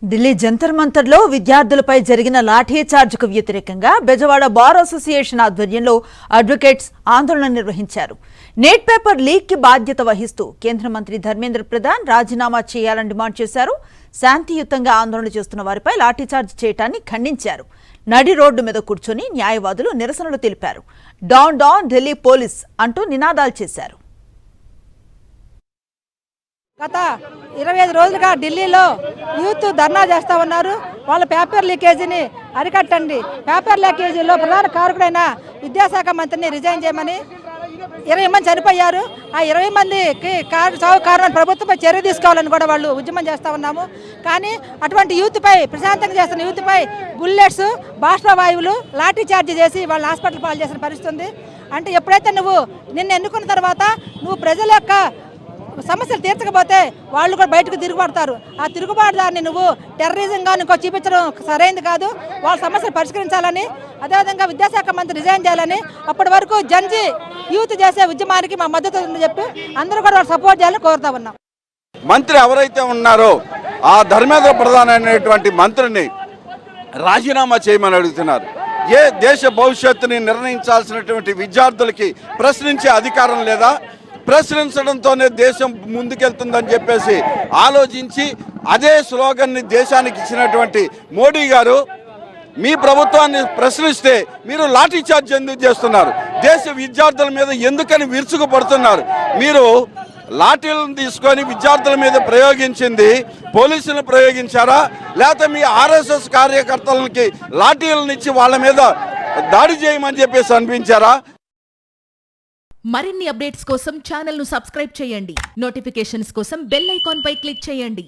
ఢిల్లీ జంతర్ మంతర్లో విద్యార్థులపై జరిగిన లాఠీచార్జ్కు వ్యతిరేకంగా బెజవాడ బార్ అసోసియేషన్ ఆధ్వర్యంలో అడ్వకేట్స్ ఆందోళన నిర్వహించారు. నెట్ పేపర్ లీక్కి బాధ్యత వహిస్తూ కేంద్ర మంత్రి ధర్మేంద్ర ప్రధాన్ రాజీనామా చేయాలని డిమాండ్ చేశారు. శాంతియుతంగా ఆందోళన చేస్తున్న వారిపై లాఠీచార్జ్ చేయటాన్ని ఖండించారు. నడి రోడ్డు మీద కూర్చొని న్యాయవాదులు నిరసనలు తెలిపారు. డౌన్ డౌన్ ఢిల్లీ పోలీస్ అంటూ నినాదాలు చేశారు. గత 25 రోజులుగా ఢిల్లీలో యూత్ ధర్నా చేస్తూ ఉన్నారు. వాళ్ళ పేపర్ లీకేజీని అరికట్టండి, పేపర్ లీకేజీలో ప్రధాన కారకుడైన విద్యాశాఖ మంత్రిని రిజైన్ చేయమని 20 మంది చనిపోయారు. ఆ 20 మందికి చావు కారణం ప్రభుత్వంపై చర్య తీసుకోవాలని కూడా వాళ్ళు ఉద్యమం చేస్తూ ఉన్నాము. కానీ అటువంటి యూత్పై, ప్రశాంతంగా చేస్తున్న యూత్పై బుల్లెట్స్, బాష్పవాయువులు, లాఠీ చార్జ్ చేసి వాళ్ళ హాస్పిటల్ పాలు చేసిన పరిస్థితి ఉంది. అంటే ఎప్పుడైతే నిన్ను ఎన్నుకున్న తర్వాత నువ్వు ప్రజల యొక్క సమస్యలు తీర్చకపోతే వాళ్ళు కూడా బయటకు తిరుగుబడతారు. ఆ తిరుగుబాటుదారిని నువ్వు టెర్రరిజంగా ఇంకో చూపించడం సరైనది కాదు. వాళ్ళ సమస్యలు పరిష్కరించాలని, అదేవిధంగా విద్యాశాఖ మంత్రి రిజైన్ చేయాలని, అప్పటి వరకు జంజీ యూత్ చేసే ఉద్యమానికి మా మద్దతు ఉందని చెప్పి అందరూ కూడా వాళ్ళు సపోర్ట్ చేయాలని కోరుతా ఉన్నాం. మంత్రి ఎవరైతే ఉన్నారో ఆ ధర్మేంద్ర ప్రధాన్ అనేటువంటి మంత్రిని రాజీనామా చేయమని అడుగుతున్నారు. ఏ దేశ భవిష్యత్తుని నిర్ణయించాల్సినటువంటి విద్యార్థులకి ప్రశ్నించే అధికారం లేదా? ప్రశ్నించడంతోనే దేశం ముందుకెళ్తుందని చెప్పేసి ఆలోచించి అదే స్లోగన్ని దేశానికి ఇచ్చినటువంటి మోడీ గారు మీ ప్రభుత్వాన్ని ప్రశ్నిస్తే మీరు లాఠీ చార్జ్ ఎందుకు చేస్తున్నారు? దేశ విద్యార్థుల మీద ఎందుకని విరుచుకుపడుతున్నారు? మీరు లాఠీలను తీసుకొని విద్యార్థుల మీద ప్రయోగించింది పోలీసులను ప్రయోగించారా, లేకపోతే మీ ఆర్ఎస్ఎస్ కార్యకర్తలకి లాఠీలను ఇచ్చి వాళ్ళ మీద దాడి చేయమని చెప్పేసి అనిపించారా? మరిన్ని అప్డేట్స్ కోసం ఛానల్ ను సబ్స్క్రైబ్ చేయండి. నోటిఫికేషన్స్ కోసం బెల్ ఐకాన్ పై క్లిక్ చేయండి.